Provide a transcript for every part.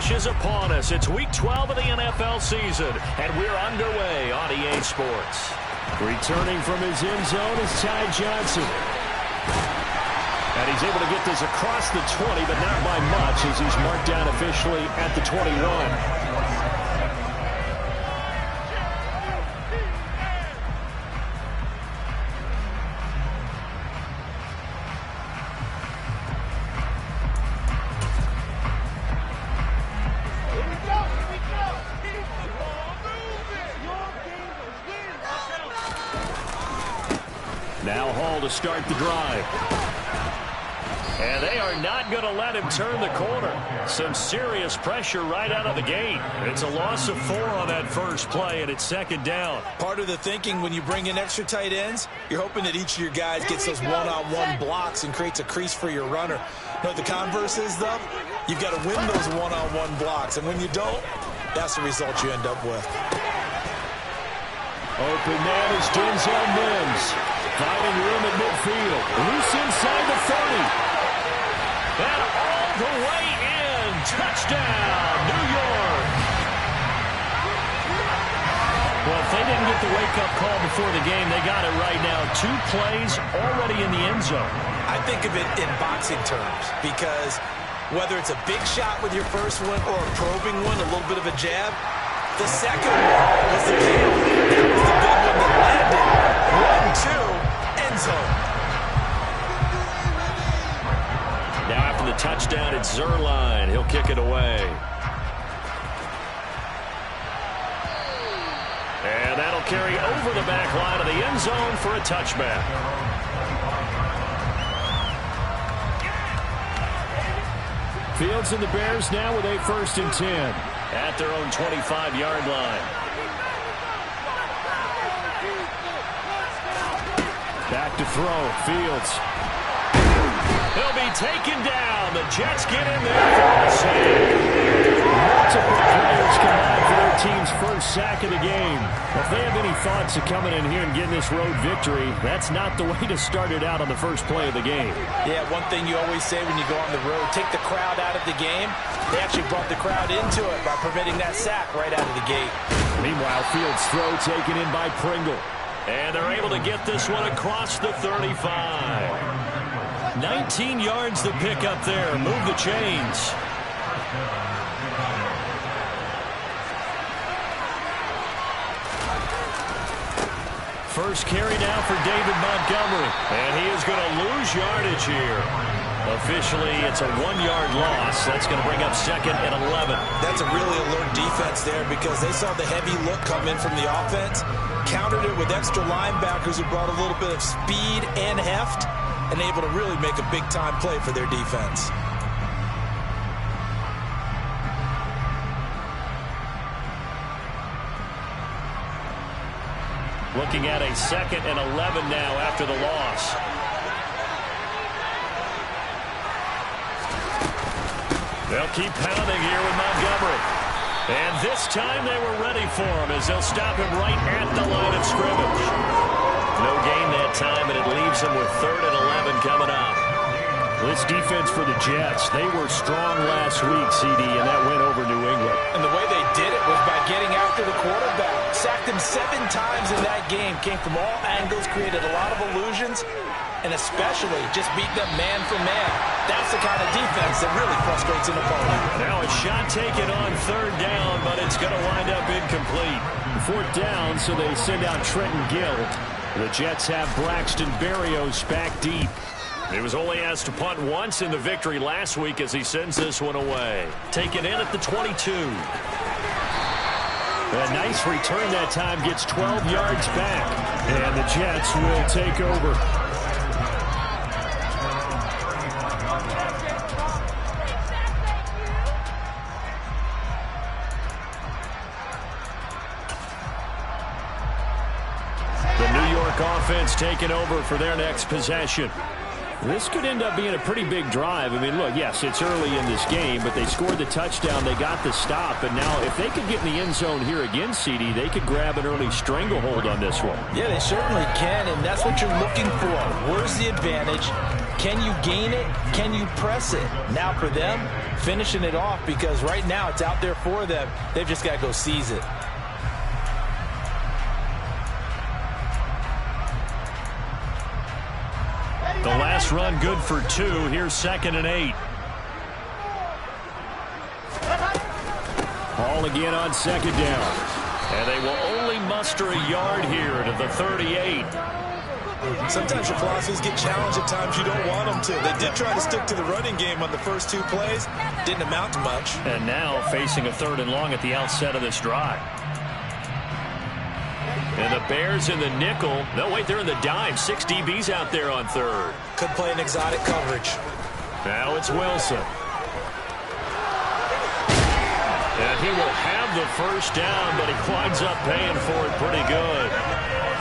rush is upon us. It's Week 12 of the NFL season, and we're underway on EA Sports. Returning from his end zone is Ty Johnson. And he's able to get this across the 20, but not by much, as he's marked down officially at the 21. Now Hall to start the drive. And they are not going to let him turn the corner. Some serious pressure right out of the gate. It's a loss of 4 on that first play, and it's second down. Part of the thinking when you bring in extra tight ends, you're hoping that each of your guys gets those one-on-one blocks and creates a crease for your runner. You know what the converse is, though? You've got to win those one-on-one blocks, and when you don't, that's the result you end up with. Open man is Denzel Mims. Finding room at midfield. Loose inside the 30. And all the way in. Touchdown, New York. Well, if they didn't get the wake-up call before the game, they got it right now. 2 plays already in the end zone. I think of it in boxing terms because whether it's a big shot with your first one or a probing one, a little bit of a jab, the second one was the kill. That was the big one that landed. 1-2, end zone. Now after the touchdown, it's Zerline. He'll kick it away. And that'll carry over the back line of the end zone for a touchback. Fields and the Bears now with a 1st and 10. At their own 25-yard line. Back to throw. Fields. He'll be taken down. The Jets get in there for a save. Multiple players combined for their team's first sack of the game. If they have any thoughts of coming in here and getting this road victory, that's not the way to start it out on the first play of the game. Yeah, one thing you always say when you go on the road, take the crowd out of the game. They actually brought the crowd into it by permitting that sack right out of the gate. Meanwhile, Fields' throw taken in by Pringle. And they're able to get this one across the 35. 19 yards to pick up there. Move the chains. First carry now for David Montgomery. And he is going to lose yardage here. Officially, it's a 1-yard loss. That's going to bring up 2nd and 11. That's a really alert defense there because they saw the heavy look come in from the offense, countered it with extra linebackers who brought a little bit of speed and heft, and able to really make a big-time play for their defense. Looking at a 2nd and 11 now after the loss. They'll keep pounding here with Montgomery. And this time they were ready for him as they'll stop him right at the line of scrimmage. No gain that time, and it leaves him with 3rd and 11 coming up. This defense for the Jets, they were strong last week, CD, and that went over New England. And the way they did it was by getting after the quarterback. Sacked him 7 times in that game. Came from all angles, created a lot of illusions, and especially just beat them man for man. That's the kind of defense that really frustrates an opponent. Now a shot taken on 3rd down, but it's going to wind up incomplete. 4th down, so they send out Trenton Gill. The Jets have Braxton Berrios back deep. He was only asked to punt once in the victory last week as he sends this one away. Taken in at the 22. A nice return that time, gets 12 yards back. And the Jets will take over. The New York offense taking over for their next possession. This could end up being a pretty big drive. I mean, look, yes, it's early in this game, but they scored the touchdown. They got the stop. And now if they could get in the end zone here again, CD, they could grab an early stranglehold on this one. Yeah, they certainly can, and that's what you're looking for. Where's the advantage? Can you gain it? Can you press it? Now for them, finishing it off, because right now it's out there for them. They've just got to go seize it. The last run good for 2. Here's 2nd and 8. Ball again on 2nd down. And they will only muster a yard here to the 38. Sometimes your philosophies get challenged at times you don't want them to. They did try to stick to the running game on the first 2 plays. Didn't amount to much. And now facing a 3rd and long at the outset of this drive. And the Bears in the nickel. No, wait, they're in the dime. 6 DBs out there on 3rd. Could play an exotic coverage. Now it's Wilson. And he will have the first down, but he winds up paying for it pretty good.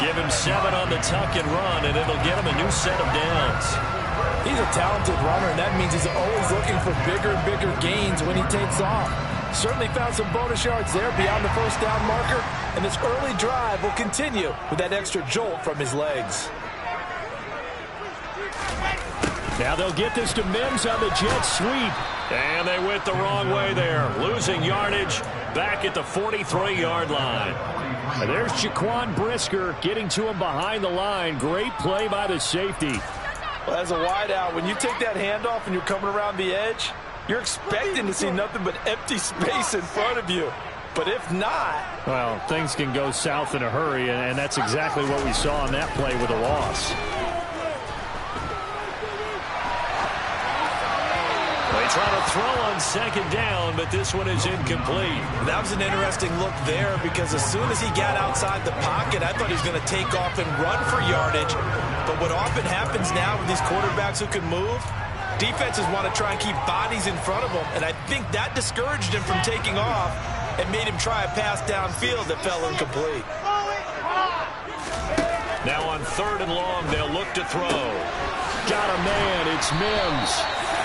Give him 7 on the tuck and run, and it'll get him a new set of downs. He's a talented runner, and that means he's always looking for bigger and bigger gains when he takes off. Certainly found some bonus yards there beyond the first down marker, and this early drive will continue with that extra jolt from his legs. Now they'll get this to Mims on the jet sweep. And they went the wrong way there. Losing yardage back at the 43-yard line. And there's Jaquan Brisker getting to him behind the line. Great play by the safety. Well, as a wideout, when you take that handoff and you're coming around the edge, you're expecting to see nothing but empty space in front of you. But if not... well, things can go south in a hurry, and that's exactly what we saw on that play with a loss. They try to throw on 2nd down, but this one is incomplete. That was an interesting look there, because as soon as he got outside the pocket, I thought he was going to take off and run for yardage. But what often happens now with these quarterbacks who can move, defenses want to try and keep bodies in front of them, and I think that discouraged him from taking off and made him try a pass downfield that fell incomplete. Now on 3rd and long, they'll look to throw. Got a man, it's Mims.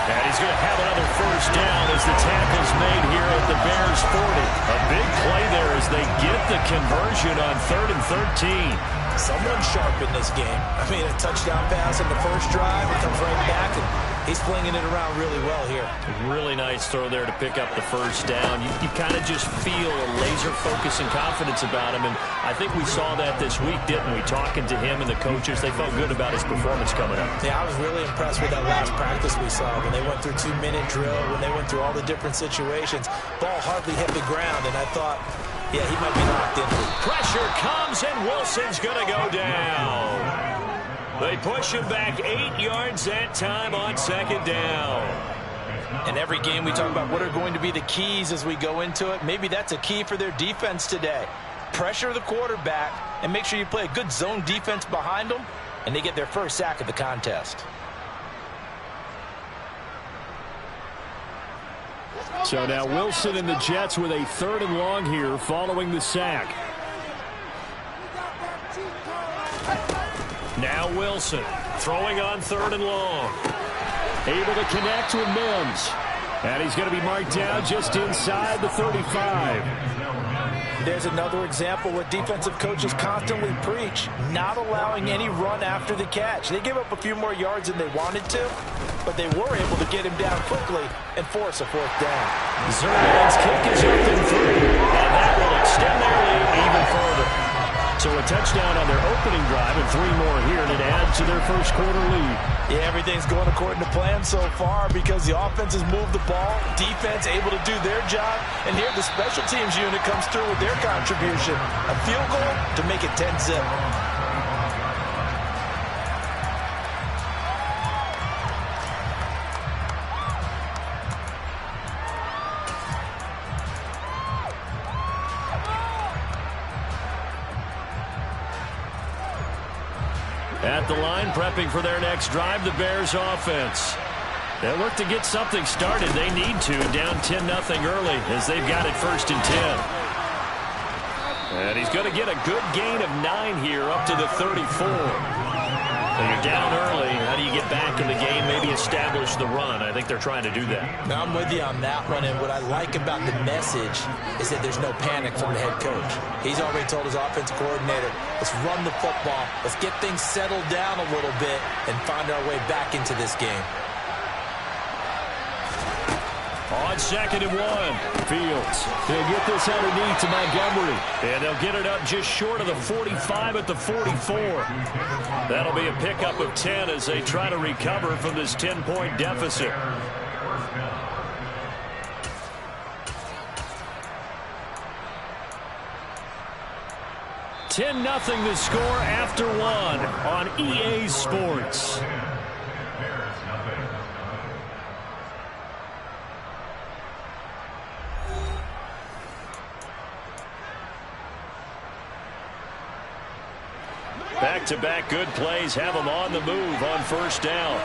And he's going to have another first down as the tackle's made here at the Bears 40. A big play there as they get the conversion on 3rd and 13. Someone sharp in this game. I mean, a touchdown pass in the first drive. It comes right back, and he's flinging it around really well here. Really nice throw there to pick up the first down. You kind of just feel a laser focus and confidence about him, and I think we saw that this week, didn't we? Talking to him and the coaches, they felt good about his performance coming up. Yeah, I was really impressed with that last practice we saw when they went through 2-minute drill, when they went through all the different situations. Ball hardly hit the ground, and I thought, yeah, he might be locked in. Pressure comes, and Wilson's going to go down. They push him back 8 yards that time on 2nd down. In every game we talk about what are going to be the keys as we go into it. Maybe that's a key for their defense today. Pressure the quarterback and make sure you play a good zone defense behind them, and they get their first sack of the contest. So now Wilson and the Jets with a 3rd and long here following the sack. Now Wilson throwing on 3rd and long. Able to connect with Mims. And he's going to be marked down just inside the 35. There's another example what defensive coaches constantly preach, not allowing any run after the catch. They gave up a few more yards than they wanted to, but they were able to get him down quickly and force a 4th down. Zerlin's kick is up in 3, and that will extend their lead even further. So a touchdown on their opening drive and 3 more here, and it adds to their first quarter lead. Yeah, everything's going according to plan so far because the offense has moved the ball, defense able to do their job, and here the special teams unit comes through with their contribution. A field goal to make it 10-zip. At the line, prepping for their next drive, the Bears offense. They'll look to get something started. They need to, down 10-0 early as they've got it 1st and 10. And he's going to get a good gain of 9 here up to the 34. You're down early. How do you get back in the game, maybe establish the run? I think they're trying to do that. Now, I'm with you on that one, and what I like about the message is that there's no panic from the head coach. He's already told his offensive coordinator, let's run the football, let's get things settled down a little bit and find our way back into this game. On 2nd and 1, Fields. He'll get this underneath to Montgomery. And they'll get it up just short of the 45 at the 44. That'll be a pickup of 10 as they try to recover from this 10-point deficit. $10-0 the score after 1 on EA Sports. Back-to-back good plays have them on the move on 1st down.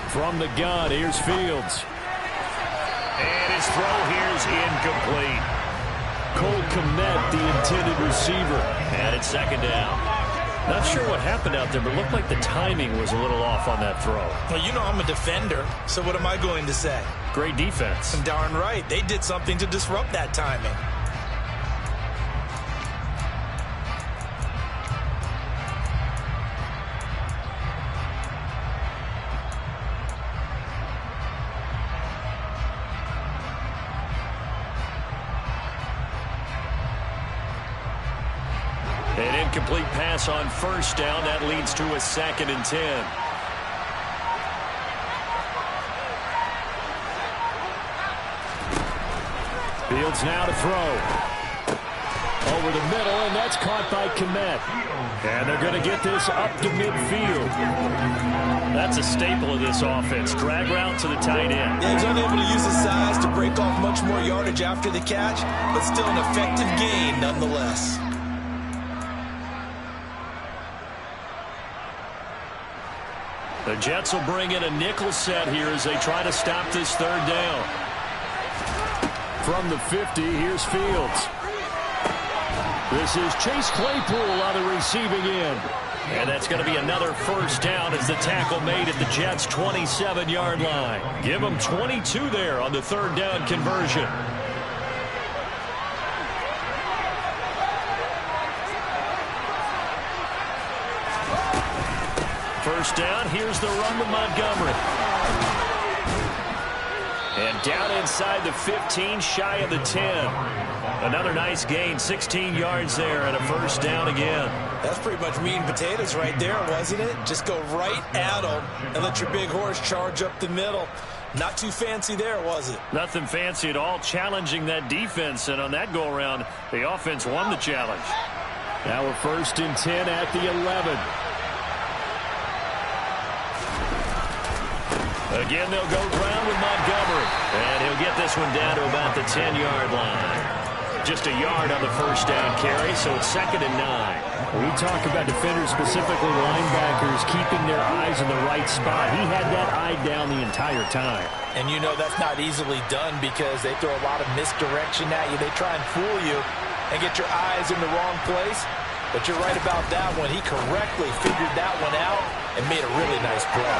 From the gun, here's Fields. And his throw here is incomplete. Cole Kmet, the intended receiver. And it's 2nd down. Not sure what happened out there, but looked like the timing was a little off on that throw. Well, you know I'm a defender, so what am I going to say? Great defense. Darn right. They did something to disrupt that timing. An incomplete pass on 1st down. That leads to a 2nd and 10. Fields now to throw. Over the middle, and that's caught by Kmet. And they're going to get this up to midfield. That's a staple of this offense. Drag route to the tight end. Yeah, he's unable to use his size to break off much more yardage after the catch, but still an effective gain nonetheless. The Jets will bring in a nickel set here as they try to stop this 3rd down. From the 50, here's Fields. This is Chase Claypool on the receiving end. And that's going to be another 1st down as the tackle made at the Jets' 27-yard line. Give them 22 there on the 3rd down conversion. First down, here's the run with Montgomery. And down inside the 15, shy of the 10. Another nice gain, 16 yards there, and a 1st down again. That's pretty much meat and potatoes right there, wasn't it? Just go right at them and let your big horse charge up the middle. Not too fancy there, was it? Nothing fancy at all, challenging that defense, and on that go-around, the offense won the challenge. Now we're 1st and 10 at the 11. Again, they'll go ground with Montgomery. And he'll get this one down to about the 10-yard line. Just a yard on the 1st down carry, so it's 2nd and 9. We talk about defenders, specifically linebackers, keeping their eyes in the right spot. He had that eye down the entire time. And you know that's not easily done because they throw a lot of misdirection at you. They try and fool you and get your eyes in the wrong place. But you're right about that one. He correctly figured that one out and made a really nice play.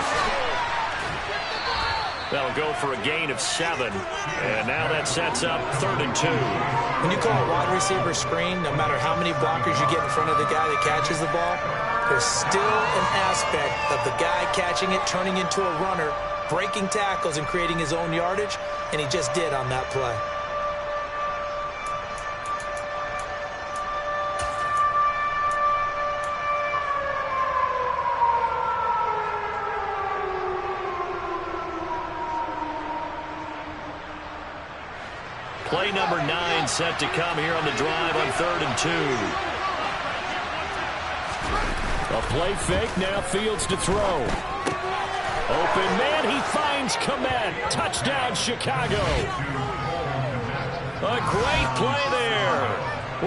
That'll go for a gain of 7. And now that sets up 3rd and 2. When you call a wide receiver screen, no matter how many blockers you get in front of the guy that catches the ball, there's still an aspect of the guy catching it, turning into a runner, breaking tackles and creating his own yardage, and he just did on that play. Play number 9 set to come here on the drive on 3rd and 2. A play fake, now Fields to throw. Open man, he finds Kmet. Touchdown, Chicago. A great play there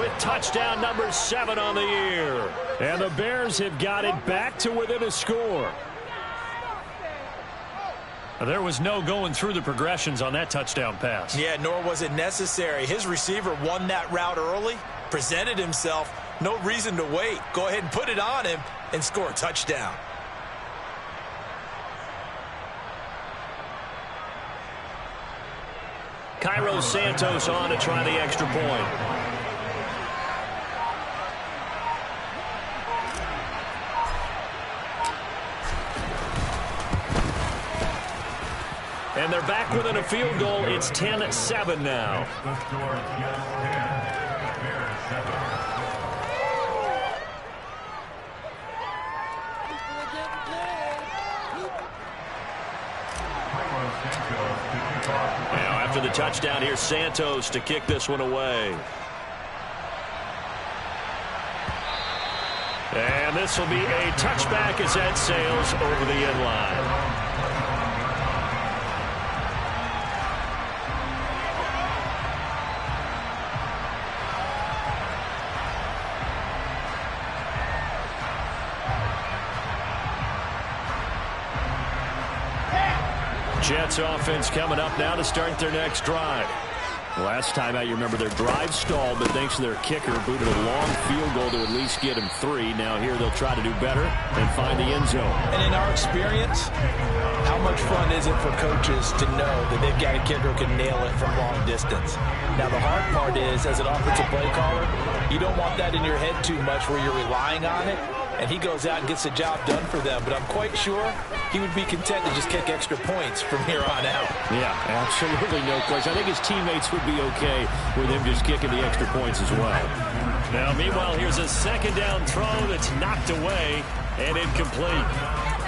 with touchdown number 7 on the year. And the Bears have got it back to within a score. There was no going through the progressions on that touchdown pass. Yeah, nor was it necessary. His receiver won that route early, presented himself, No reason to wait. Go ahead and put it on him and score a touchdown. Cairo Santos on to try the extra point. And they're back within a field goal. It's 10-7 now. Now after the touchdown, here's Santos to kick this one away. And this will be a touchback as that sails over the end line. Jets offense coming up now to start their next drive. Last time out, you remember their drive stalled, but thanks to their kicker, booted a long field goal to at least get him 3. Now here they'll try to do better and find the end zone. And in our experience, how much fun is it for coaches to know that they've got a kicker who can nail it from long distance? Now the hard part is, as an offensive play caller, you don't want that in your head too much where you're relying on it. And he goes out and gets the job done for them. But I'm quite sure he would be content to just kick extra points from here on out. Yeah, absolutely no question. I think his teammates would be okay with him just kicking the extra points as well. Now, meanwhile, here's a second down throw that's knocked away and incomplete.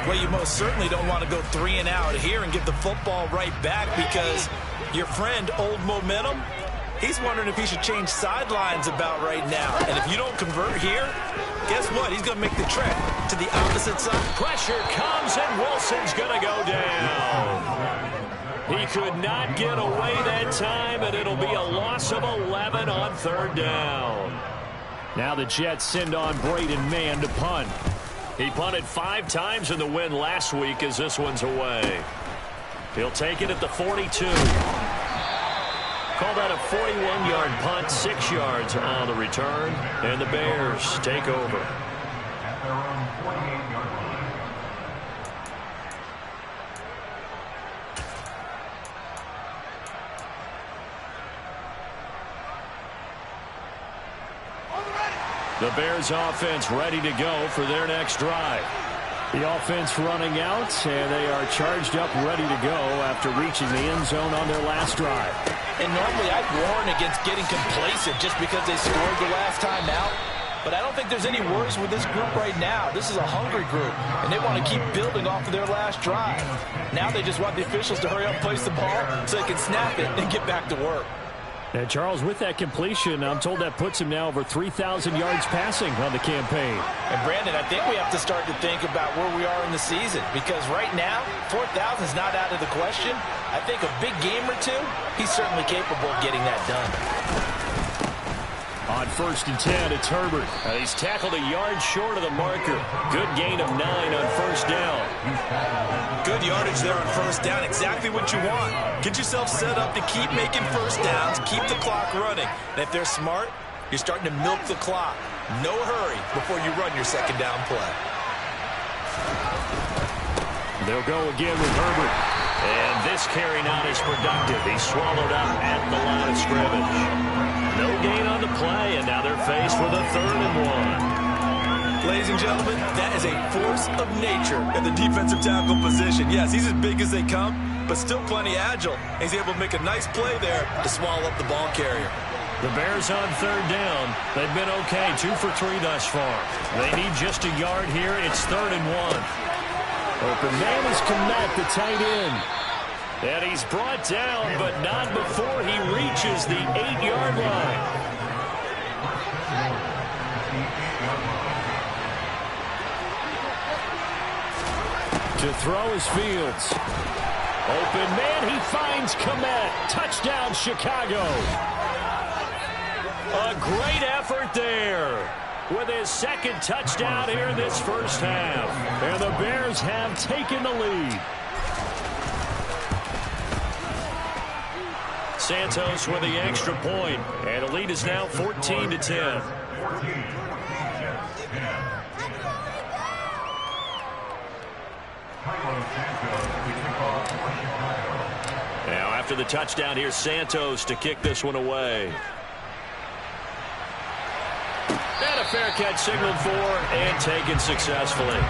Well, you most certainly don't want to go 3 and out here and give the football right back because your friend, Old Momentum, he's wondering if he should change sidelines about right now. And if you don't convert here, guess what? He's going to make the trek to the opposite side. Pressure comes, and Wilson's going to go down. He could not get away that time, and it'll be a loss of 11 on third down. Now the Jets send on Braden Mann to punt. He punted 5 times in the win last week as this one's away. He'll take it at the 42. Call that a 41-yard punt, 6 yards on the return, and the Bears take over. The Bears offense ready to go for their next drive. The offense running out, and they are charged up, ready to go after reaching the end zone on their last drive. And normally I'd warn against getting complacent just because they scored the last time out. But I don't think there's any worries with this group right now. This is a hungry group, and they want to keep building off of their last drive. Now they just want the officials to hurry up and place the ball so they can snap it and get back to work. And Charles, with that completion, I'm told that puts him now over 3,000 yards passing on the campaign. And Brandon, I think we have to start to think about where we are in the season, because right now, 4,000 is not out of the question. I think a big game or two, he's certainly capable of getting that done. On 1st and 10, it's Herbert. He's tackled a yard short of the marker. Good gain of 9 on 1st down. Good yardage there on 1st down. Exactly what you want. Get yourself set up to keep making 1st downs, keep the clock running. And if they're smart, you're starting to milk the clock. No hurry before you run your 2nd down play. They'll go again with Herbert. And this carry not as productive. He's swallowed up at the line of scrimmage. No gain on the play, and now they're faced with a 3rd and 1. Ladies and gentlemen, that is a force of nature at the defensive tackle position. Yes, he's as big as they come, but still plenty agile. He's able to make a nice play there to swallow up the ball carrier. The Bears on 3rd down. They've been okay, 2 for 3 thus far. They need just a yard here. It's 3rd and 1. Open man is Komet, the tight end. And he's brought down, but not before he reaches the 8-yard line. To throw is Fields. Open man, he finds Komet. Touchdown, Chicago. A great effort there with his 2nd touchdown here in this first half. And the Bears have taken the lead. Santos with the extra point, and the lead is now 14-10. Now after the touchdown, here's Santos to kick this one away. And a fair catch signaled for and taken successfully.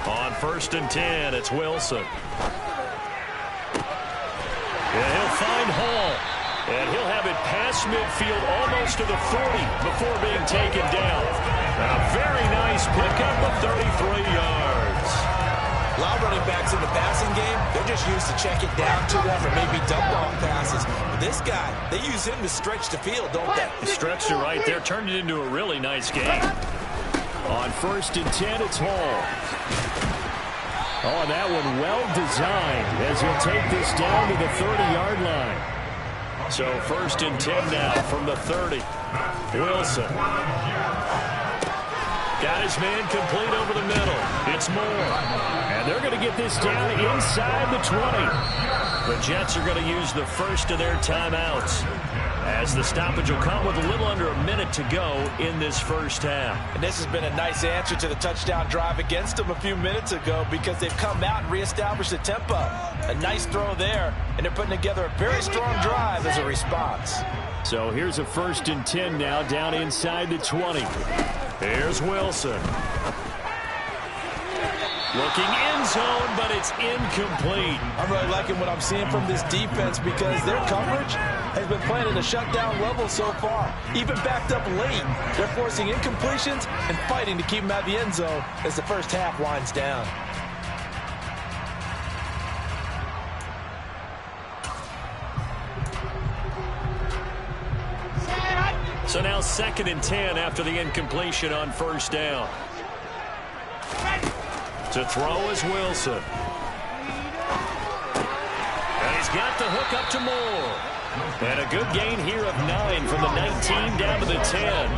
On 1st and 10, it's Wilson. And he'll find Hall. And he'll have it past midfield almost to the 40 before being taken down. A very nice pickup of 33 yards. A lot of running backs in the passing game, they're just used to check it down to them or maybe dump off passes. But this guy, they use him to stretch the field, don't they? He stretched it right there, turned it into a really nice game. On 1st and 10, it's Hall. Oh, that one well designed as he'll take this down to the 30-yard line. So 1st and 10 now from the 30. Wilson. Got his man complete over the middle. It's Moore. And they're going to get this down inside the 20. The Jets are going to use the first of their timeouts, as the stoppage will come with a little under a minute to go in this first half. And this has been a nice answer to the touchdown drive against them a few minutes ago, because they've come out and reestablished the tempo. A nice throw there, and they're putting together a very strong drive as a response. So here's a 1st and 10 now down inside the 20. Here's Wilson. Looking end zone, but it's incomplete. I'm really liking what I'm seeing from this defense, because their coverage has been playing at a shutdown level so far. Even backed up late, they're forcing incompletions and fighting to keep them out of the end zone as the first half winds down. So now 2nd and 10 after the incompletion on 1st down. To throw is Wilson. And he's got the hook up to Moore. And a good gain here of 9 from the 19 down to the 10.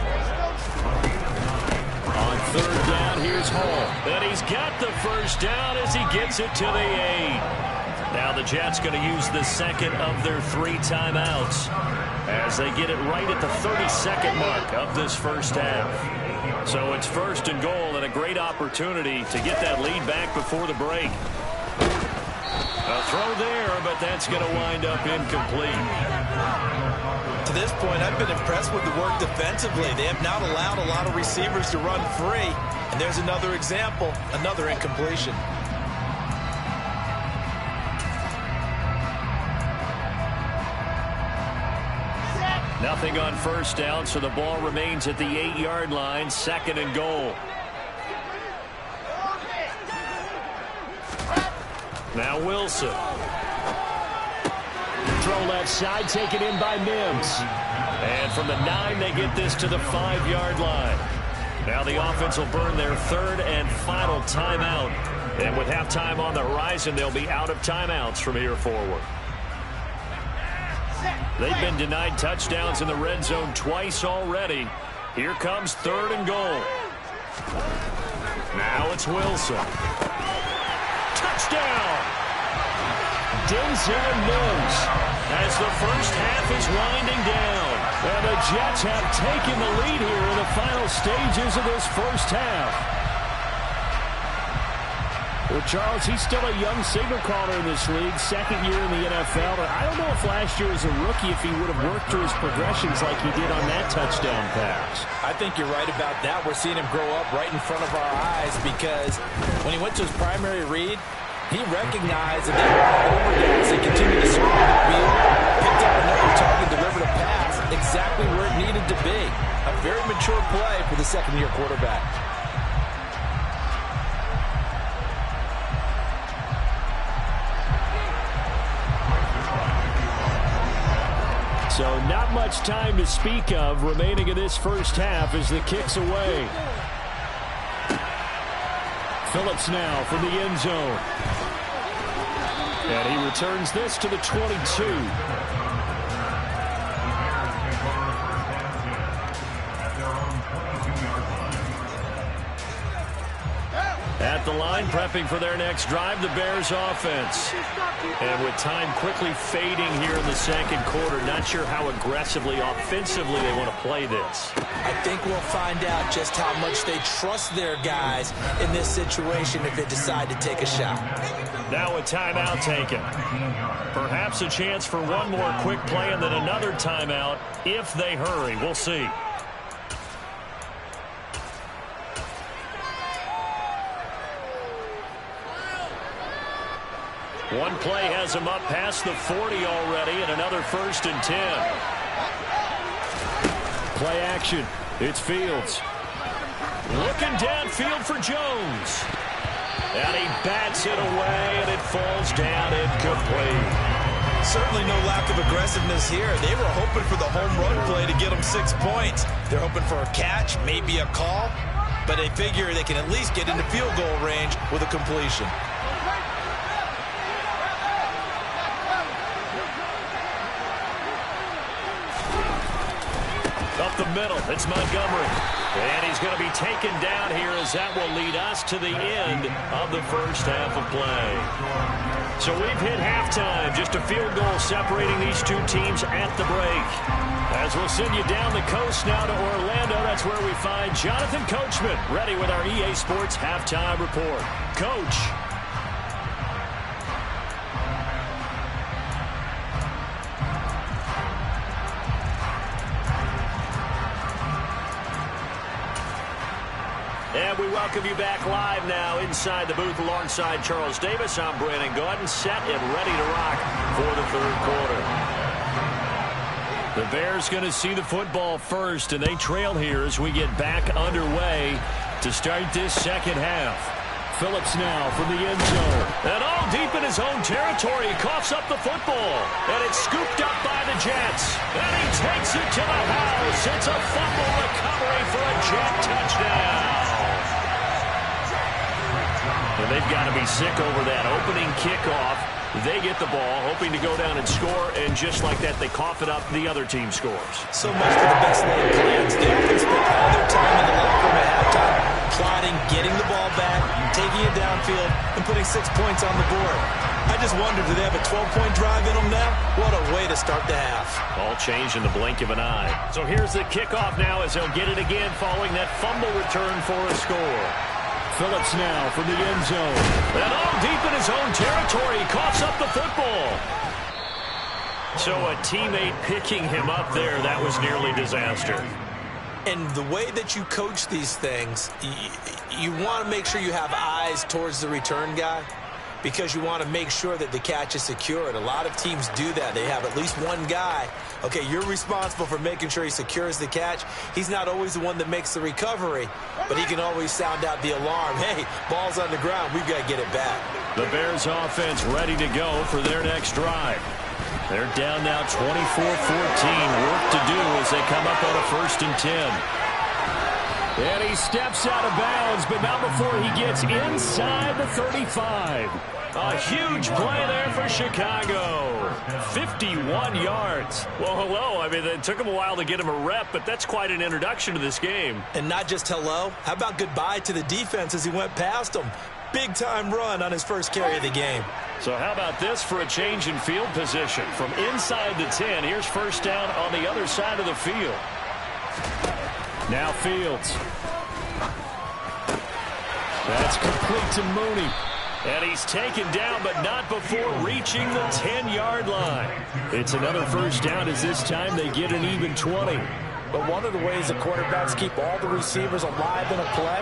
On 3rd down, here's Hall. And he's got the first down as he gets it to the 8. Now the Jets going to use the second of their 3 timeouts as they get it right at the 32nd mark of this first half. So it's 1st and goal, and a great opportunity to get that lead back before the break. A throw there, but that's going to wind up incomplete. To this point, I've been impressed with the work defensively. They have not allowed a lot of receivers to run free. And there's another example, another incompletion. Nothing on 1st down, so the ball remains at the 8-yard line, 2nd and goal. Now Wilson. Throw left side, taken in by Mims. And from the 9, they get this to the 5-yard line. Now the offense will burn their 3rd and final timeout. And with halftime on the horizon, they'll be out of timeouts from here forward. They've been denied touchdowns in the red zone twice already. Here comes 3rd and goal. Now it's Wilson. Touchdown! Denzel Mims. As the first half is winding down. And the Jets have taken the lead here in the final stages of this first half. Well, Charles, he's still a young signal caller in this league, 2nd year in the NFL. But I don't know if last year as a rookie, if he would have worked through his progressions like he did on that touchdown pass. I think you're right about that. We're seeing him grow up right in front of our eyes, because when he went to his primary read, he recognized that they were all over guys and continued to swing the field, picked up another target, delivered a pass exactly where it needed to be. A very mature play for the 2nd-year quarterback. So not much time to speak of remaining in this first half as the kick's away. Phillips now from the end zone. And he returns this to the 22. At the line, prepping for their next drive, the Bears offense. And with time quickly fading here in the second quarter, not sure how aggressively, offensively they want to play this. I think we'll find out just how much they trust their guys in this situation if they decide to take a shot. Now a timeout taken. Perhaps a chance for one more quick play and then another timeout if they hurry. We'll see. One play has him up past the 40 already, and another 1st and 10. Play action. It's Fields. Looking downfield for Jones. And he bats it away, and it falls down incomplete. Certainly no lack of aggressiveness here. They were hoping for the home run play to get them 6 points. They're hoping for a catch, maybe a call, but they figure they can at least get into field goal range with a completion. Up the middle, it's Montgomery. And he's going to be taken down here as that will lead us to the end of the first half of play. So we've hit halftime, just a field goal separating these two teams at the break. As we'll send you down the coast now to Orlando, that's where we find Jonathan Coachman, ready with our EA Sports Halftime Report. Coach. And we welcome you back live now inside the booth alongside Charles Davis. I'm Brandon Gaudin, set and ready to rock for the third quarter. The Bears going to see the football first, and they trail here as we get back underway to start this second half. Phillips now from the end zone. And all deep in his own territory, he coughs up the football. And it's scooped up by the Jets. And he takes it to the house. It's a fumble recovery for a Jet touchdown. And they've got to be sick over that opening kickoff. They get the ball, hoping to go down and score, and just like that, they cough it up, the other team scores. So much for the best laid plans. They often spend all their time in the locker room at halftime, plotting, getting the ball back, taking it downfield, and putting 6 points on the board. I just wonder, do they have a 12-point drive in them now? What a way to start the half. All changed in the blink of an eye. So here's the kickoff now as they'll get it again following that fumble return for a score. Phillips now from the end zone. And all deep in his own territory, he coughs up the football. So a teammate picking him up there, that was nearly disaster. And the way that you coach these things, you want to make sure you have eyes towards the return guy because you want to make sure that the catch is secured. A lot of teams do that. They have at least one guy. Okay, you're responsible for making sure he secures the catch. He's not always the one that makes the recovery, but he can always sound out the alarm. Hey, ball's on the ground. We've got to get it back. The Bears offense ready to go for their next drive. They're down now 24-14. Work to do as they come up on a 1st and 10. And he steps out of bounds, but not before he gets inside the 35. A huge play there for Chicago. 51 yards. Well, hello. I mean, it took him a while to get him a rep, but that's quite an introduction to this game. And not just hello. How about goodbye to the defense as he went past him? Big-time run on his first carry of the game. So how about this for a change in field position? From inside the 10, here's first down on the other side of the field. Now Fields. That's complete to Mooney. And he's taken down, but not before reaching the 10-yard line. It's another first down as this time they get an even 20. But one of the ways the quarterbacks keep all the receivers alive in a play,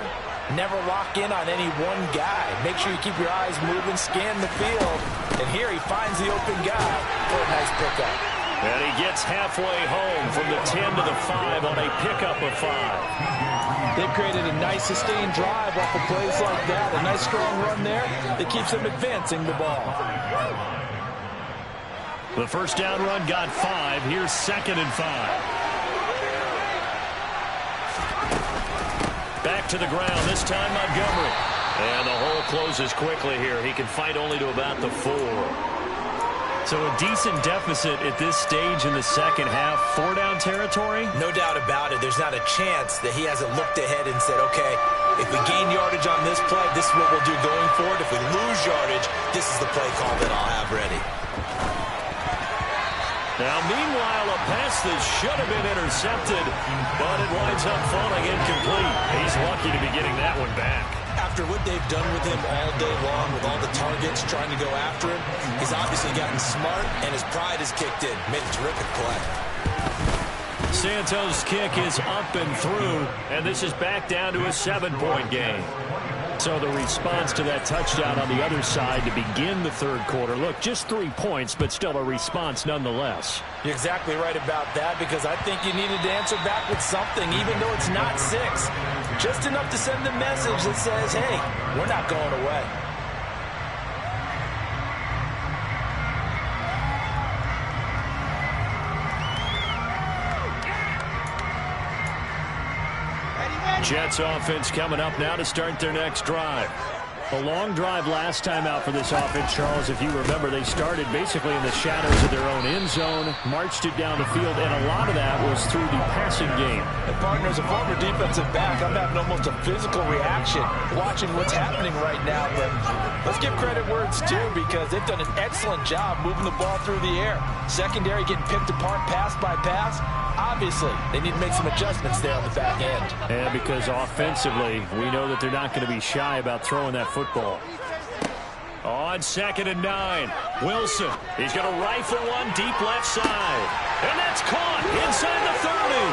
never lock in on any one guy. Make sure you keep your eyes moving, scan the field. And here he finds the open guy for a nice pickup. And he gets halfway home from the 10 to the 5 on a pickup of 5. They've created a nice sustained drive off of plays like that. A nice strong run there that keeps them advancing the ball. The first down run got 5. Here's 2nd and 5. Back to the ground, this time Montgomery. And the hole closes quickly here. He can fight only to about the 4. So a decent deficit at this stage in the second half. 4-down territory? No doubt about it. There's not a chance that he hasn't looked ahead and said, okay, If we gain yardage on this play, this is what we'll do going forward. If we lose yardage, this is the play call that I'll have ready. Now, meanwhile, a pass that should have been intercepted, but it winds up falling incomplete. He's lucky to be getting that one back. After what they've done with him all day long, with all the targets trying to go after him, he's obviously gotten smart, and his pride has kicked in. Made a terrific play. Santos' kick is up and through, and this is back down to a 7-point game. So the response to that touchdown on the other side to begin the third quarter. Look, just 3 points, but still a response nonetheless. You're exactly right about that, because I think you needed to answer back with something, even though it's not 6. Just enough to send a message that says, hey, we're not going away. Jets offense coming up now to start their next drive. A long drive last time out for this offense, Charles. If you remember, they started basically in the shadows of their own end zone, marched it down the field, and a lot of that was through the passing game. And partner, as a former defensive back, I'm having almost a physical reaction watching what's happening right now. But let's give credit where it's due, because they've done an excellent job moving the ball through the air. Secondary getting picked apart pass by pass. Obviously, they need to make some adjustments there on the back end. And because offensively, we know that they're not going to be shy about throwing that football. On 2nd and 9, Wilson. He's going to rifle one deep left side. And that's caught inside the 30.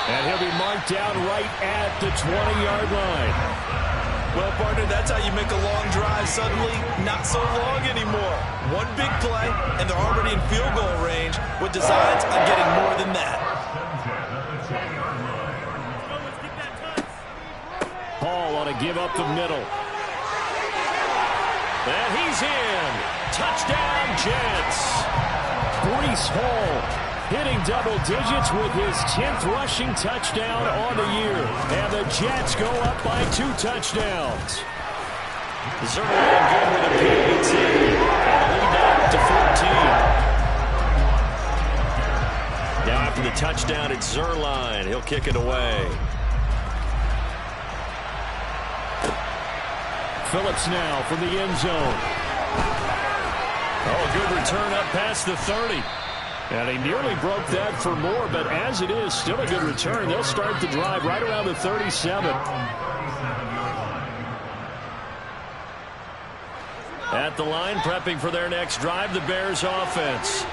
And he'll be marked down right at the 20-yard line. Well, partner, that's how you make a long drive suddenly not so long anymore. One big play, and they're already in field goal range with designs on getting more than that. Hall on a give up the middle. And he's in. Touchdown, Jets. Breece Hall hitting double digits with his 10th rushing touchdown on the year. And the Jets go up by 2 touchdowns. Zerline good with a PAT. And the lead now to 14. Now after the touchdown, it's Zerline. He'll kick it away. Phillips now from the end zone. Oh, a good return up past the 30. And he nearly broke that for more, but as it is, still a good return. They'll start the drive right around the 37. At the line, prepping for their next drive, the Bears offense.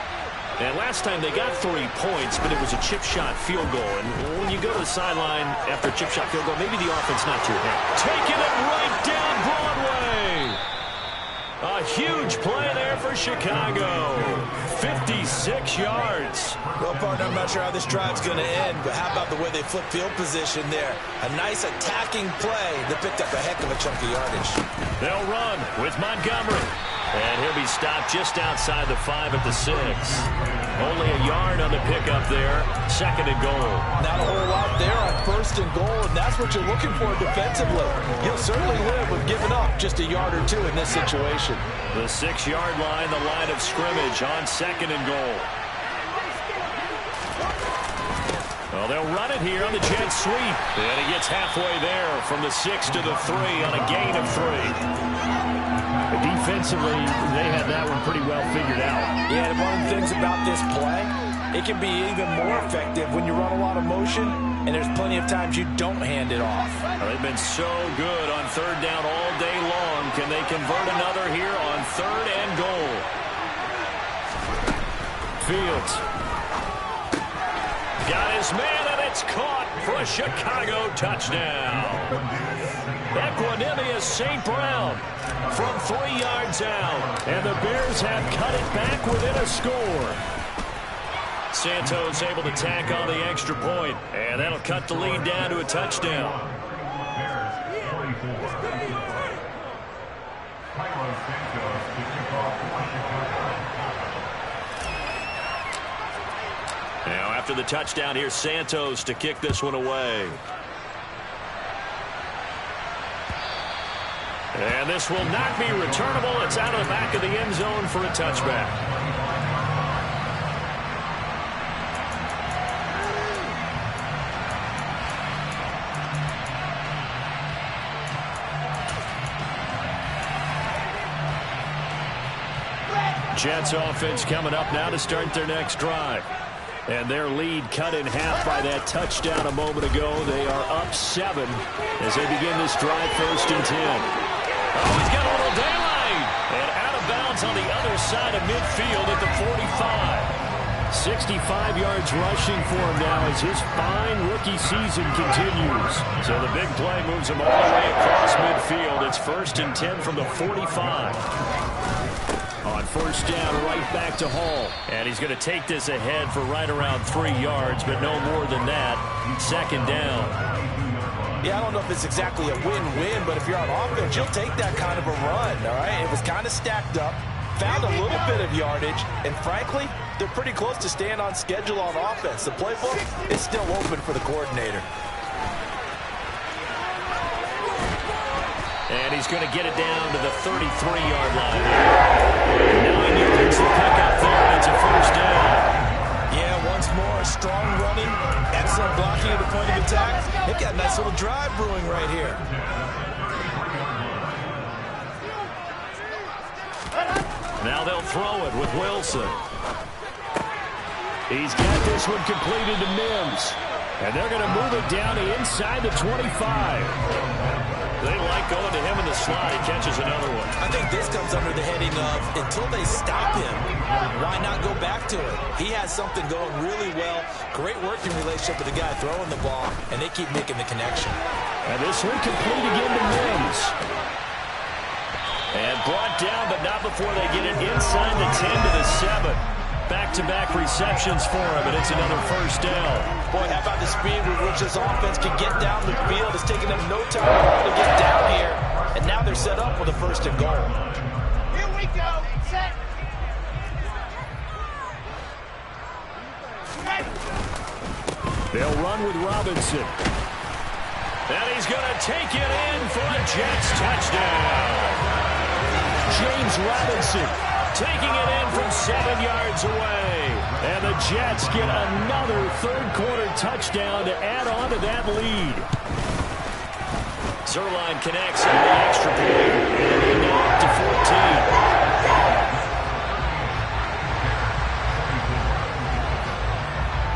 And last time they got 3 points, but it was a chip shot field goal. And when you go to the sideline after a chip shot field goal, maybe the offense not too happy. Taking it right down Broadway. A huge play there for Chicago. 56 yards. Well, partner, I'm not sure how this drive's going to end, but how about the way they flip field position there? A nice attacking play that picked up a heck of a chunk of yardage. They'll run with Montgomery. And he'll be stopped just outside the 5 at the 6. Only a yard on the pickup there. 2nd and goal. Not a whole lot there on 1st and goal, and that's what you're looking for defensively. You'll certainly live with giving up just a yard or 2 in this situation. The 6-yard line, the line of scrimmage on 2nd and goal. Well, they'll run it here on the jet sweep. And he gets halfway there from the 6 to the 3 on a gain of 3. Defensively, they had that one pretty well figured out. Yeah, and one of the things about this play, it can be even more effective when you run a lot of motion, and there's plenty of times you don't hand it off. Well, they've been so good on 3rd down all day long. Can they convert another here on 3rd and goal? Fields. Got his man, and it's caught for a Chicago touchdown. Equanimous St. Brown from 3 yards out. And the Bears have cut it back within a score. Santos able to tack on the extra point, and that'll cut the lead down to a touchdown. Now after the touchdown, here's Santos to kick this one away. And this will not be returnable. It's out of the back of the end zone for a touchback. Jets offense coming up now to start their next drive. And their lead cut in half by that touchdown a moment ago. They are up 7 as they begin this drive, 1st and 10. Oh, he's got a little daylight. And out of bounds on the other side of midfield at the 45. 65 yards rushing for him now as his fine rookie season continues. So the big play moves him all the way across midfield. It's 1st and 10 from the 45. On 1st down, right back to Hall. And he's going to take this ahead for right around 3 yards, but no more than that. 2nd down. Yeah, I don't know if it's exactly a win-win, but if you're on offense, you'll take that kind of a run, all right? It was kind of stacked up, found a little bit of yardage, and frankly, they're pretty close to staying on schedule on offense. The playbook is still open for the coordinator. And he's going to get it down to the 33-yard line. 9 yards to pick up there, and it's a 1st down. Yeah, once more, strong running, excellent blocking at the point of attack. They've got a nice little drive brewing right here. Now they'll throw it with Wilson. He's got this one completed to Mims. And they're going to move it down to inside the 25. They like going to him in the slot. He catches another one. I think this comes under the heading of, until they stop him, why not go back to it? He has something going really well. Great working relationship with the guy throwing the ball, and they keep making the connection. And this one complete again to Mims. And brought down, but not before they get it inside the 10 to the 7. Back-to-back receptions for him, and it's another 1st down. Boy, how about the speed with which this offense can get down the field? It's taken them no time to get down here, and now they're set up with a 1st and goal. Here we go. Set. They'll run with Robinson. And he's going to take it in for a Jets touchdown. James Robinson taking it in from 7 yards away. And the Jets get another 3rd quarter touchdown to add on to that lead. Zerline connects on the extra point. And up to 14.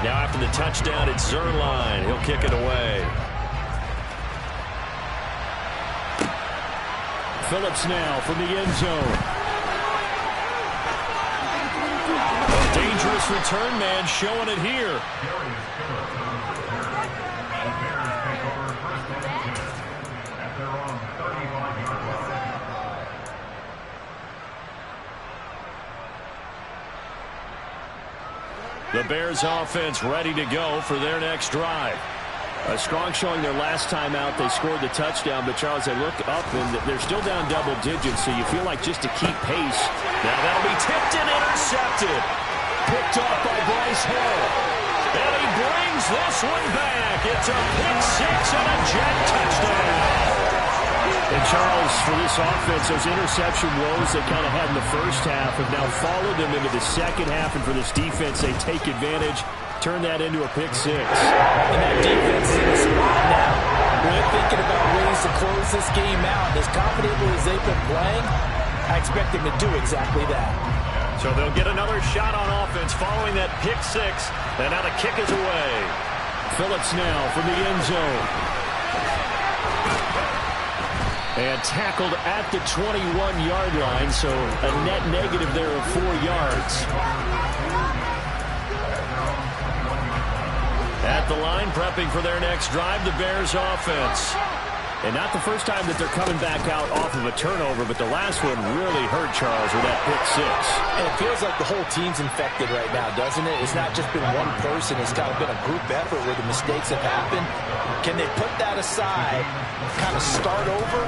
Now after the touchdown, it's Zerline. He'll kick it away. Phillips now from the end zone. Dangerous return man showing it here. The Bears offense ready to go for their next drive. A strong showing their last time out. They scored the touchdown, but Charles, they look up and they're still down double digits, so you feel like just to keep pace. Now that'll be tipped and intercepted. Picked off by Bryce Hall. And he brings this one back. It's a pick 6 and a Jet touchdown. And Charles, for this offense, those interception woes they kind of had in the first half have now followed them into the second half, and for this defense, they take advantage, turn that into a pick 6. And that defense is in a spot now where they're thinking about ways to close this game out. As confidently as they've been playing, I expect them to do exactly that. So they'll get another shot on offense following that pick 6. And now the kick is away. Phillips now from the end zone. And tackled at the 21-yard line, so a net negative there of 4 yards. At the line, prepping for their next drive, the Bears offense. And not the first time that they're coming back out off of a turnover, but the last one really hurt Charles with that pick 6. And it feels like the whole team's infected right now, doesn't it? It's not just been one person. It's kind of been a group effort where the mistakes have happened. Can they put that aside, kind of start over,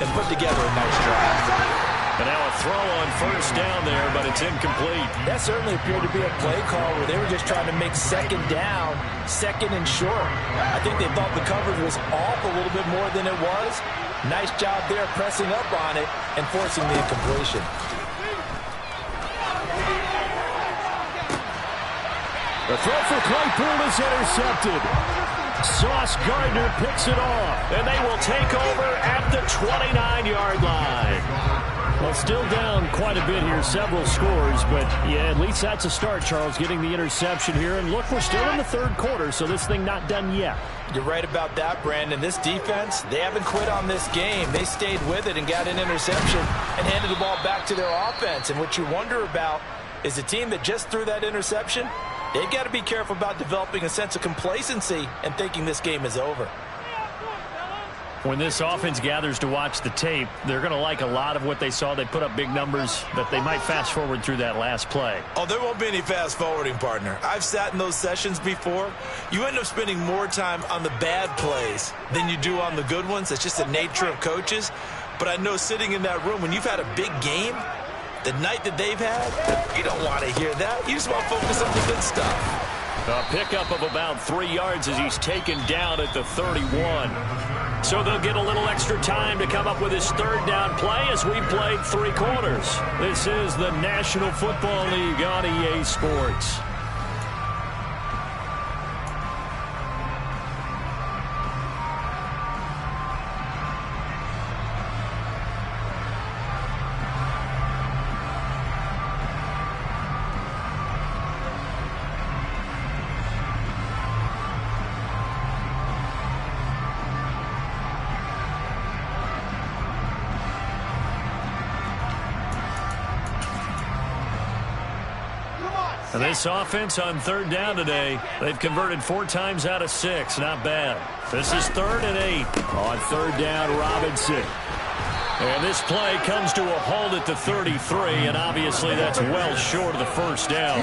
and put together a nice drive? And now a throw on first down there, but it's incomplete. That certainly appeared to be a play call where they were just trying to make second down, second and short. I think they thought the coverage was off a little bit more than it was. Nice job there pressing up on it and forcing the incompletion. The throw for Claypool is intercepted. Sauce Gardner picks it off. And they will take over at the 29-yard line. Well, still down quite a bit here, several scores, but yeah, at least that's a start, Charles, getting the interception here. And look, we're still in the third quarter, so this thing not done yet. You're right about that, Brandon. This defense, they haven't quit on this game. They stayed with it and got an interception and handed the ball back to their offense. And what you wonder about is a team that just threw that interception, they've got to be careful about developing a sense of complacency and thinking this game is over. When this offense gathers to watch the tape, they're going to like a lot of what they saw. They put up big numbers, but they might fast forward through that last play. Oh, there won't be any fast forwarding, partner. I've sat in those sessions before. You end up spending more time on the bad plays than you do on the good ones. That's just the nature of coaches. But I know sitting in that room, when you've had a big game, the night that they've had, you don't want to hear that. You just want to focus on the good stuff. A pickup of about 3 yards as he's taken down at the 31. So they'll get a little extra time to come up with his third down play as we've played 3 quarters. This is the National Football League on EA Sports. And this offense on third down today, they've converted 4 times out of 6. Not bad. This is 3rd and 8 on third down, Robinson. And this play comes to a hold at the 33, and obviously that's well short of the first down.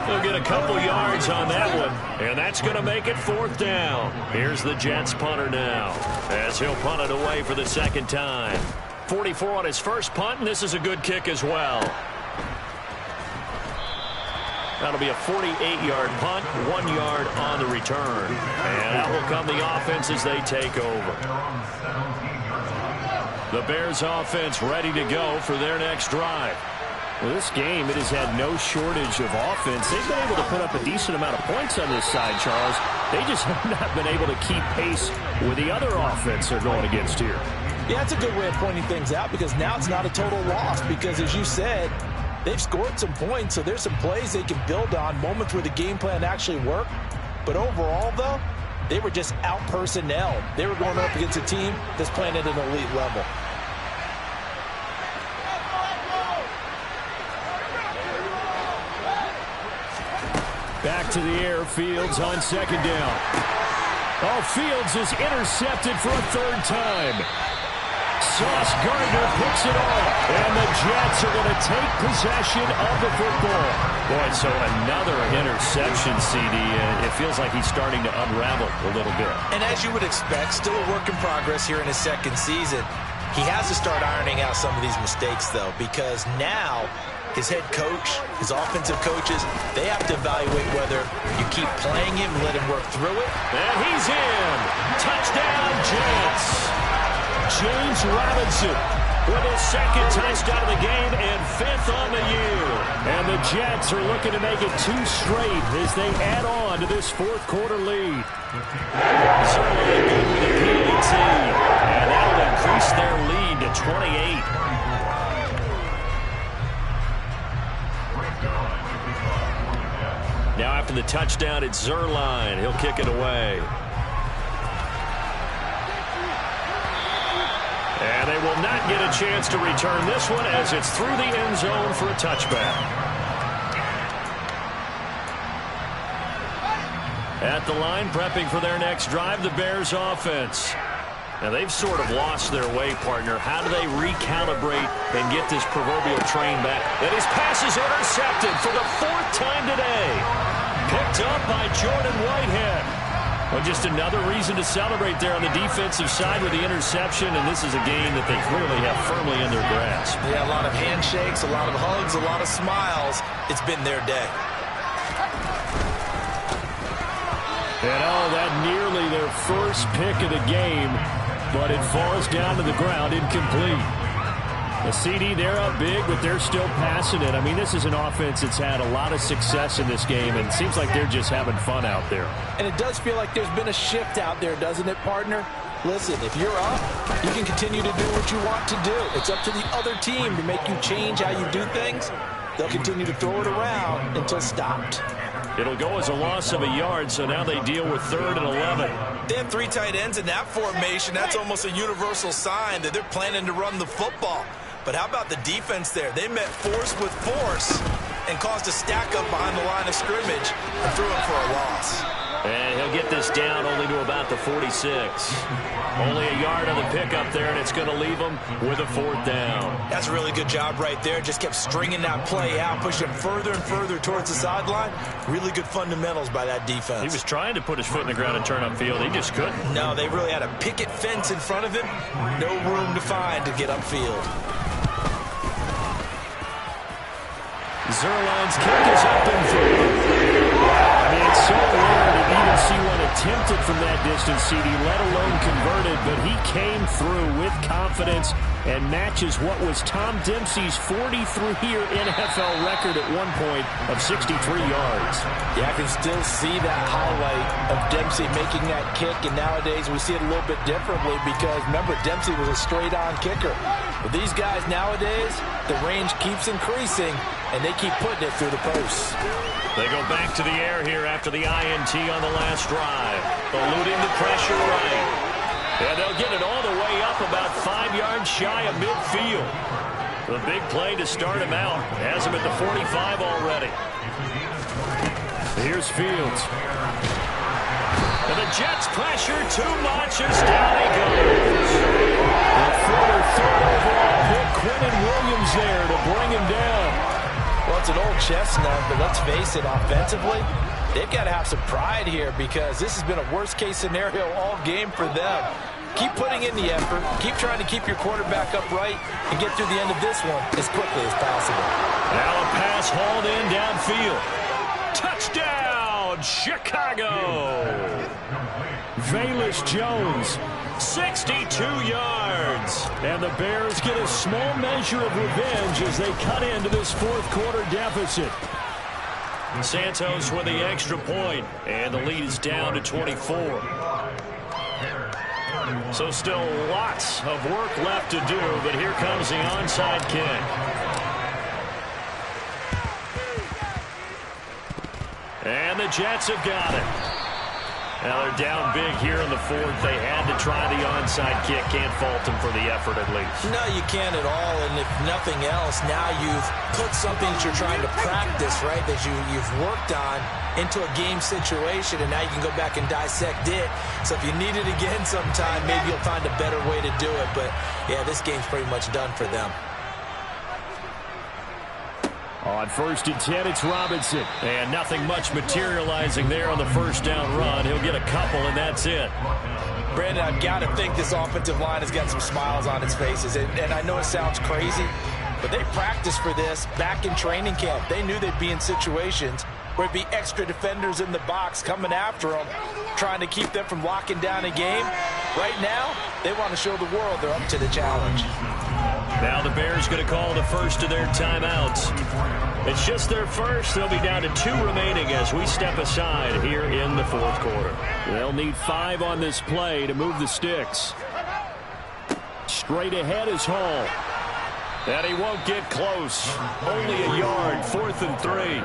They'll get a couple yards on that one, and that's going to make it 4th down. Here's the Jets punter now, as he'll punt it away for the second time. 44 on his first punt, and this is a good kick as well. That'll be a 48-yard punt, 1 yard on the return. And out will come the offense as they take over. The Bears offense ready to go for their next drive. Well, this game, it has had no shortage of offense. They've been able to put up a decent amount of points on this side, Charles. They just have not been able to keep pace with the other offense they're going against here. Yeah, it's a good way of pointing things out because now it's not a total loss because, as you said, they've scored some points, so there's some plays they can build on, moments where the game plan actually worked. But overall, though, they were just out-personnel. They were going up against a team that's playing at an elite level. Back to the air, Fields on second down. Oh, Fields is intercepted for a 3rd time. Sauce Gardner picks it off, and the Jets are going to take possession of the football. Boy, so another interception, CD. It feels like he's starting to unravel a little bit. And as you would expect, still a work in progress here in his second season. He has to start ironing out some of these mistakes, though, because now his head coach, his offensive coaches, they have to evaluate whether you keep playing him, let him work through it. And he's in. Touchdown, Jets. James Robinson with his 2nd touchdown of the game and 5th on the year. And the Jets are looking to make it 2 straight as they add on to this 4th quarter lead. Certainly good with the PAT, and that'll increase their lead to 28. Now after the touchdown, it's Zerline. He'll kick it away. And they will not get a chance to return this one as it's through the end zone for a touchback. At the line, prepping for their next drive, the Bears offense. Now, they've sort of lost their way, partner. How do they recalibrate and get this proverbial train back? And his pass is intercepted for the 4th time today. Picked up by Jordan Whitehead. Well, just another reason to celebrate there on the defensive side with the interception, and this is a game that they clearly have firmly in their grasp. Yeah, a lot of handshakes, a lot of hugs, a lot of smiles. It's been their day. And oh, that nearly their first pick of the game, but it falls down to the ground incomplete. The CD, they're up big, but they're still passing it. I mean, this is an offense that's had a lot of success in this game, and it seems like they're just having fun out there. And it does feel like there's been a shift out there, doesn't it, partner? Listen, if you're up, you can continue to do what you want to do. It's up to the other team to make you change how you do things. They'll continue to throw it around until stopped. It'll go as a loss of a yard, so now they deal with 3rd and 11. They have 3 tight ends in that formation. That's almost a universal sign that they're planning to run the football. But how about the defense there? They met force with force and caused a stack up behind the line of scrimmage and threw it for a loss. And he'll get this down only to about the 46. Only a yard on the pickup there, and it's going to leave him with a 4th down. That's a really good job right there. Just kept stringing that play out, pushing further and further towards the sideline. Really good fundamentals by that defense. He was trying to put his foot in the ground and turn upfield. He just couldn't. No, they really had a picket fence in front of him. No room to find to get upfield. Zerline's kick is up and through. I mean, it's so rare to even see one attempted from that distance, CD, let alone converted, but he came through with confidence and matches what was Tom Dempsey's 43-year NFL record at one point of 63 yards. Yeah, I can still see that highlight of Dempsey making that kick, and nowadays we see it a little bit differently because, remember, Dempsey was a straight-on kicker. But these guys nowadays, the range keeps increasing, and they keep putting it through the posts. They go back to the air here after the INT on the last drive. Eluding the pressure right. And they'll get it all the way up about 5 yards shy of midfield. The big play to start him out. Has him at the 45 already. Here's Fields. And the Jets pressure too much as down he goes. The former 3rd overall pick, Quentin Williams there to bring him down. Well, it's an old chestnut, but let's face it, offensively, they've got to have some pride here because this has been a worst-case scenario all game for them. Keep putting in the effort. Keep trying to keep your quarterback upright and get through the end of this one as quickly as possible. Now a pass hauled in downfield. Touchdown, Chicago! Velus Jones, 62 yards. And the Bears get a small measure of revenge as they cut into this 4th quarter deficit. Santos with the extra point, and the lead is down to 24. So still lots of work left to do, but here comes the onside kick. And the Jets have got it. Now they're down big here in the 4th. They had to try the onside kick. Can't fault them for the effort at least. No, you can't at all. And if nothing else, now you've put something that you're trying to practice, right, that you've worked on into a game situation, and now you can go back and dissect it. So if you need it again sometime, maybe you'll find a better way to do it. But, yeah, this game's pretty much done for them. On 1st and 10, it's Robinson. And nothing much materializing there on the 1st down run. He'll get a couple, and that's it. Brandon, I've got to think this offensive line has got some smiles on its faces. And I know it sounds crazy, but they practiced for this back in training camp. They knew they'd be in situations where it'd be extra defenders in the box coming after them, trying to keep them from locking down a game. Right now, they want to show the world they're up to the challenge. Now the Bears going to call the first of their timeouts. It's just their first. They'll be down to 2 remaining as we step aside here in the 4th quarter. They'll need 5 on this play to move the sticks. Straight ahead is Hall. And he won't get close. Only a yard, 4th and 3.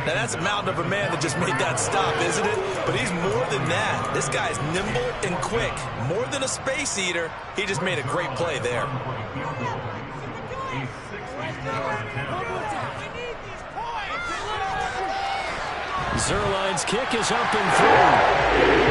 Now, that's a mountain of a man that just made that stop, isn't it? But he's more than that. This guy's nimble and quick. More than a space eater, he just made a great play there. Zerline's kick is up and through.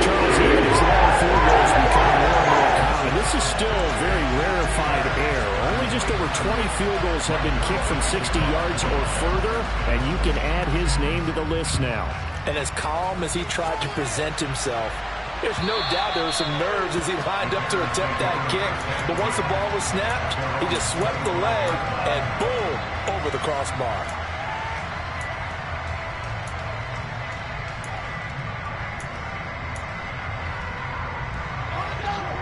Charles, even as long field goals become more and more common, this is still very rarefied air. Only just over 20 field goals have been kicked from 60 yards or further, and you can add his name to the list now. And as calm as he tried to present himself, there's no doubt there were some nerves as he lined up to attempt that kick. But once the ball was snapped, he just swept the leg and boom, over the crossbar.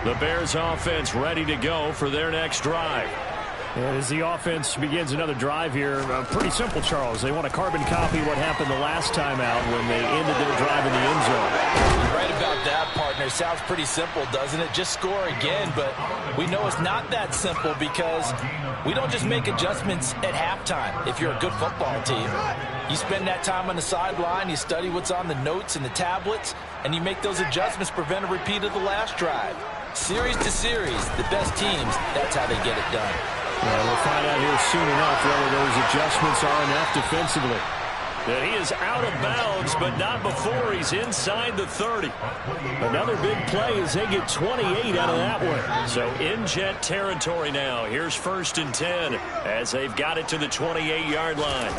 The Bears offense ready to go for their next drive. And as the offense begins another drive here, pretty simple, Charles. They want to carbon copy what happened the last time out when they ended their drive in the end zone. You're right about that, partner. Sounds pretty simple, doesn't it? Just score again, but we know it's not that simple because we don't just make adjustments at halftime if you're a good football team. You spend that time on the sideline, you study what's on the notes and the tablets, and you make those adjustments, prevent a repeat of the last drive. Series to series, the best teams, that's how they get it done. Well, we'll find out here soon enough whether those adjustments are enough defensively. And he is out of bounds, but not before he's inside the 30. Another big play as they get 28 out of that one. So in Jet territory now. Here's 1st and 10 as they've got it to the 28-yard line.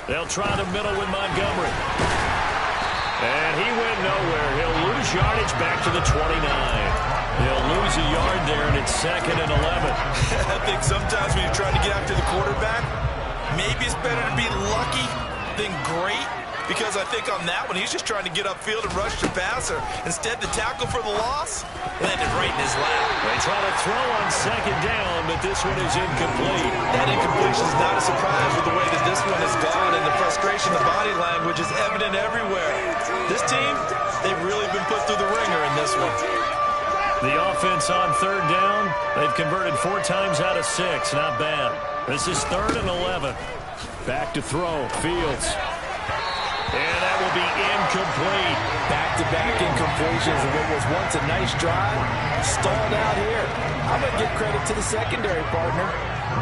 They'll try the middle with Montgomery. And he went nowhere. He'll lose yardage back to the 29. He'll lose a yard there, and it's 2nd and 11. I think sometimes when you're trying to get after the quarterback, maybe it's better to be lucky than great, because I think on that one, he's just trying to get upfield and rush the passer. Instead, the tackle for the loss landed right in his lap. They try to throw on 2nd down, but this one is incomplete. That incompletion is not a surprise with the way that this one has gone, and the frustration, the body language is evident everywhere. This team, they've really been put through the ringer in this one. The offense on 3rd down, they've converted 4 times out of 6. Not bad. This is 3rd and 11. Back to throw, Fields. And that will be incomplete. Back-to-back incompletions of what was once a nice drive. Stalled out here. I'm going to give credit to the secondary partner.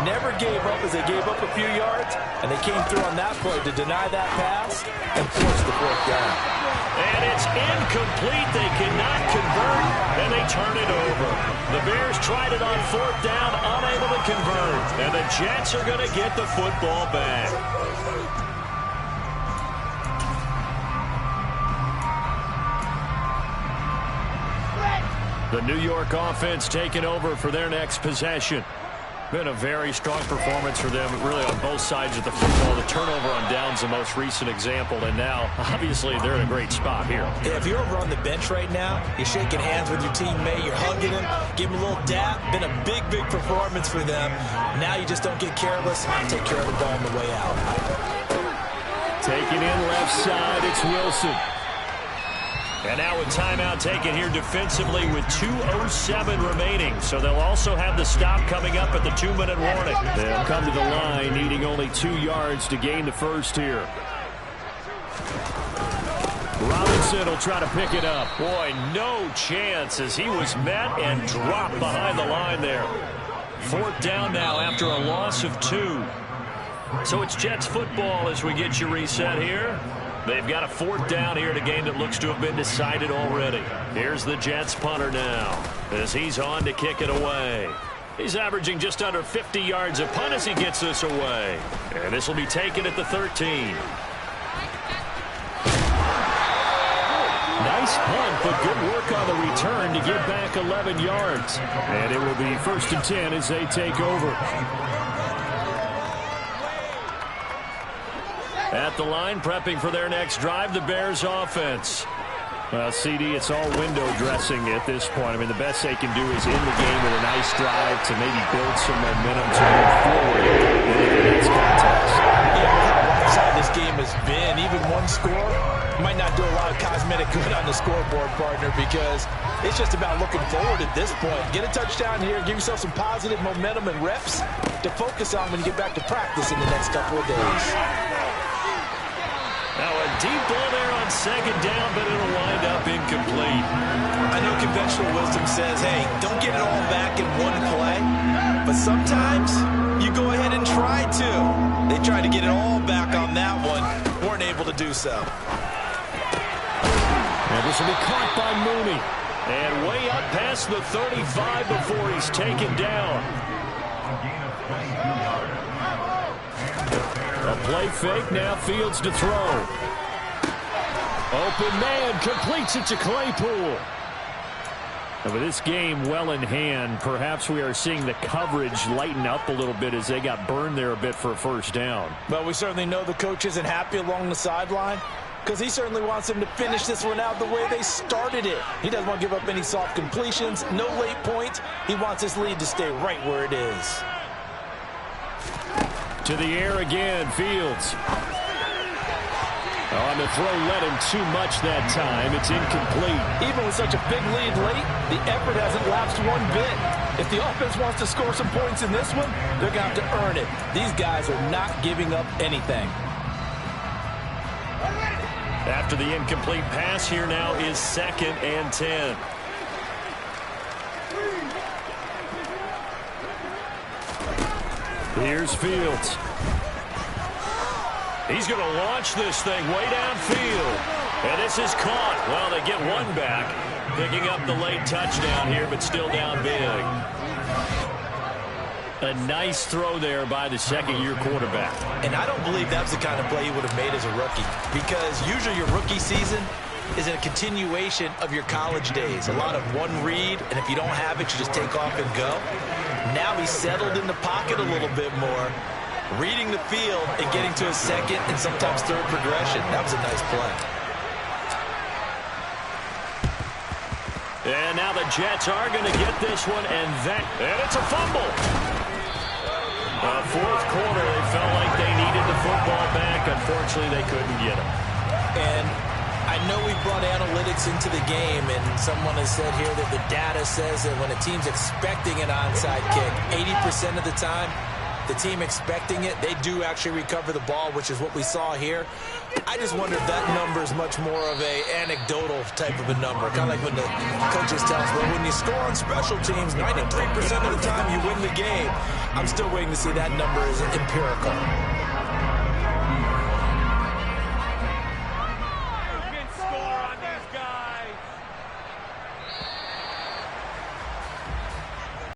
Never gave up as they gave up a few yards, and they came through on that play to deny that pass and force the 4th down. And it's incomplete. They cannot convert, and they turn it over. The Bears tried it on 4th down, unable to convert. And the Jets are going to get the football back. The New York offense taking over for their next possession. Been a very strong performance for them, really on both sides of the football. The turnover on downs the most recent example, and now, obviously, they're in a great spot here. Yeah, if you're over on the bench right now, you're shaking hands with your teammate, you're hugging him, give him a little dap. Been a big, big performance for them. Now you just don't get careless. Take care of the ball on the way out. Taking in left side, it's Wilson. And now a timeout taken here defensively with 2:07 remaining. So they'll also have the stop coming up at the 2-minute warning. They'll come to the line needing only 2 yards to gain the first here. Robinson will try to pick it up. Boy, no chance as he was met and dropped behind the line there. 4th down now after a loss of 2. So it's Jets football as we get you reset here. They've got a 4th down here in a game that looks to have been decided already. Here's the Jets punter now as he's on to kick it away. He's averaging just under 50 yards a punt as he gets this away. And this will be taken at the 13. Nice punt, but good work on the return to get back 11 yards. And it will be 1st and 10 as they take over. At the line, prepping for their next drive, the Bears offense. Well, CD, it's all window dressing at this point. I mean, the best they can do is end the game with a nice drive to maybe build some momentum to move forward in the next contest. Yeah, how lopsided this game has been, even one score might not do a lot of cosmetic good on the scoreboard, partner, because it's just about looking forward at this point. Get a touchdown here, give yourself some positive momentum and reps to focus on when you get back to practice in the next couple of days. Now a deep ball there on 2nd down, but it'll wind up incomplete. I know conventional wisdom says, hey, don't get it all back in one play. But sometimes you go ahead and try to. They tried to get it all back on that one. Weren't able to do so. And this will be caught by Mooney. And way up past the 35 before he's taken down. A play fake, now Fields to throw. Open man, completes it to Claypool. And with this game well in hand, perhaps we are seeing the coverage lighten up a little bit as they got burned there a bit for a 1st down. Well, we certainly know the coach isn't happy along the sideline because he certainly wants them to finish this one out the way they started it. He doesn't want to give up any soft completions, no late points. He wants this lead to stay right where it is. To the air again, Fields. Oh, and the throw led him too much that time. It's incomplete. Even with such a big lead late, the effort hasn't lapsed one bit. If the offense wants to score some points in this one, they're going to have to earn it. These guys are not giving up anything. After the incomplete pass, here now is 2nd and 10. Here's Fields. He's going to launch this thing way downfield. And this is caught. Well, they get one back, picking up the late touchdown here, but still down big. A nice throw there by the second-year quarterback. And I don't believe that's the kind of play he would have made as a rookie, because usually your rookie season is a continuation of your college days. A lot of one read, and if you don't have it, you just take off and go. Now he's settled in the pocket a little bit more, reading the field and getting to a second and sometimes third progression. That was a nice play. And now the Jets are going to get this one, and it's a fumble. Fourth quarter, they felt like they needed the football back. Unfortunately, they couldn't get it. And I know we brought analytics into the game, and someone has said here that the data says that when a team's expecting an onside kick, 80% of the time, the team expecting it, they do actually recover the ball, which is what we saw here. I just wonder if that number is much more of a anecdotal type of a number. Kind of like when the coaches tell us, well, when you score on special teams, 93% of the time you win the game. I'm still waiting to see that number is empirical.